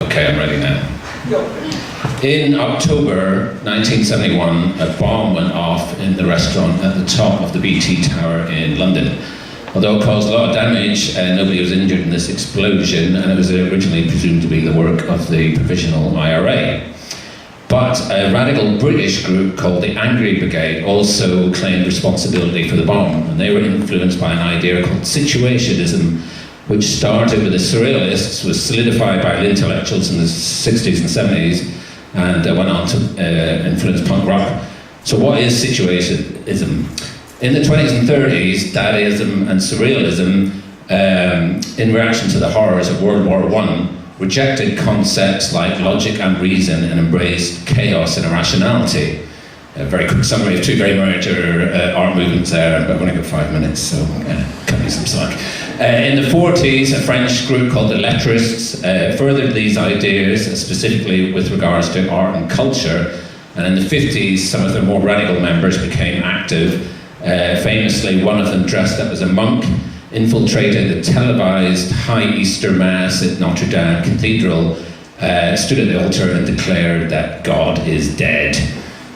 Okay, I'm ready now. In October 1971, a bomb went off in the restaurant at the top of the BT Tower in London. Although it caused a lot of damage, nobody was injured in this explosion, and it was originally presumed to be the work of the Provisional IRA. But a radical British group called the Angry Brigade also claimed responsibility for the bomb, and they were influenced by an idea called situationism, which started with the Surrealists, was solidified by the intellectuals in the 60s and 70s, and went on to influence punk rock. So what is situationism? In the 20s and 30s, Dadaism and Surrealism, in reaction to the horrors of World War I, rejected concepts like logic and reason and embraced chaos and irrationality. A very quick summary of two very major art movements there, but I've only got 5 minutes, so cut me some slack. In the 40s, a French group called the Lettrists furthered these ideas, specifically with regards to art and culture. And in the 50s, some of their more radical members became active. Famously, one of them dressed up as a monk, infiltrated the televised High Easter Mass at Notre Dame Cathedral, stood at the altar and declared that God is dead.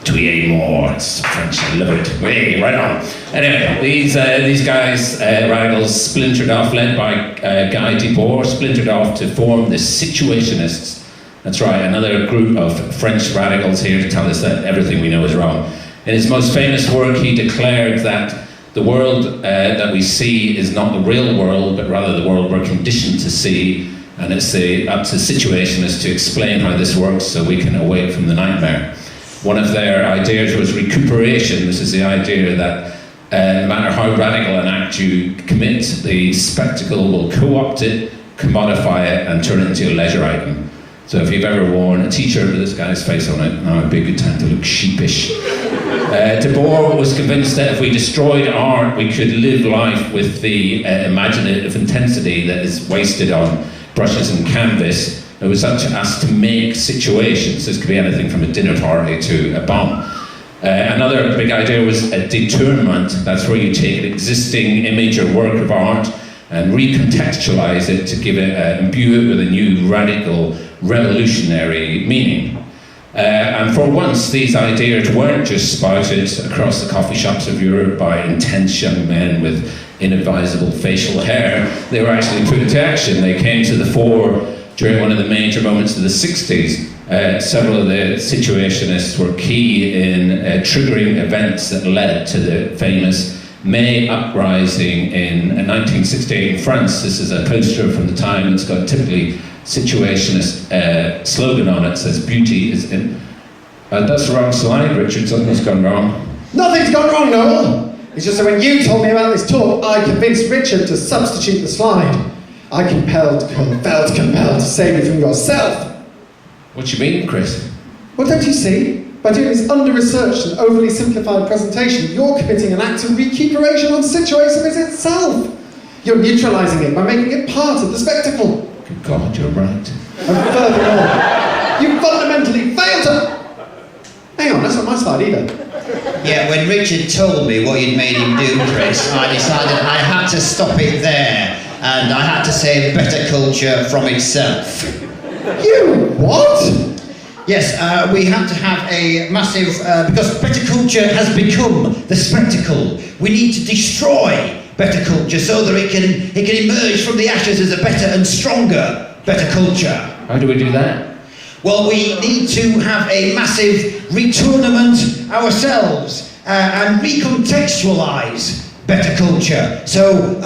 Twee more, it's French, I love it. Hey, right on. Anyway, these guys, radicals, splintered off, led by Guy Debord, splintered off to form the Situationists. That's right, another group of French radicals here to tell us that everything we know is wrong. In his most famous work, he declared that the world that we see is not the real world, but rather the world we're conditioned to see, and it's up to situationists to explain how this works so we can awake from the nightmare. One of their ideas was recuperation. This is the idea that no matter how radical an act you commit, the spectacle will co-opt it, commodify it, and turn it into a leisure item. So if you've ever worn a t-shirt with this guy's face on it, now would be a good time to look sheepish. Debord was convinced that if we destroyed art, we could live life with the imaginative intensity that is wasted on brushes and canvas. It was such as to make situations. This could be anything from a dinner party to a bomb. Another big idea was a deterrent. That's where you take an existing image or work of art and recontextualize it to give it, imbue it with a new radical, revolutionary meaning. And for once, these ideas weren't just spouted across the coffee shops of Europe by intense young men with inadvisable facial hair. They were actually put into action. They came to the fore during one of the major moments of the 60s. Several of the situationists were key in triggering events that led to the famous May uprising in 1968 in France. This is a poster from the time. It's got a typically situationist slogan on it. It says, "Beauty is in..." That's the wrong slide, Richard. Something's gone wrong. Nothing's gone wrong, Noel. It's just that when you told me about this talk, I convinced Richard to substitute the slide. I felt compelled to save you from yourself. What do you mean, Chris? Well, don't you see? By doing this under-researched and overly simplified presentation, you're committing an act of recuperation on situationism itself. You're neutralising it by making it part of the spectacle. Good God, you're right. And furthermore, you fundamentally failed to... Hang on, that's not my slide either. Yeah, when Richard told me what you'd made him do, Chris, I decided I had to stop it there, and I had to save Bettakultcha from itself. You what? Yes, we had to have a massive, because Bettakultcha has become the spectacle. We need to destroy Bettakultcha so that it can emerge from the ashes as a better and stronger Bettakultcha. How do we do that? Well, we need to have a massive retournement ourselves and recontextualise Bettakultcha. So,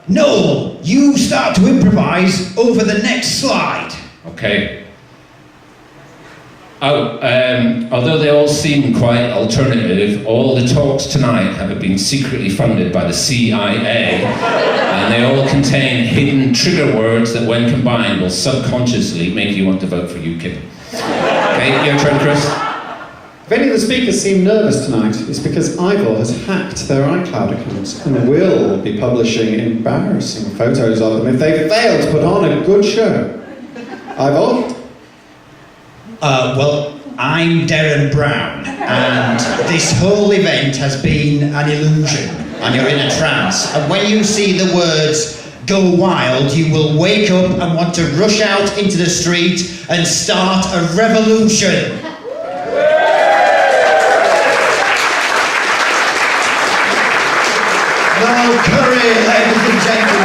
Noel, you start to improvise over the next slide. Okay. Although they all seem quite alternative, all the talks tonight have been secretly funded by the CIA, and they all contain hidden trigger words that, when combined, will subconsciously make you want to vote for UKIP. Okay, your turn, Chris. If any of the speakers seem nervous tonight, it's because Ivor has hacked their iCloud accounts and will be publishing embarrassing photos of them if they fail to put on a good show. Ivor? Well, I'm Darren Brown, and this whole event has been an illusion, and you're in a trance. And when you see the words go wild, you will wake up and want to rush out into the street and start a revolution. Noel Curry, ladies and gentlemen.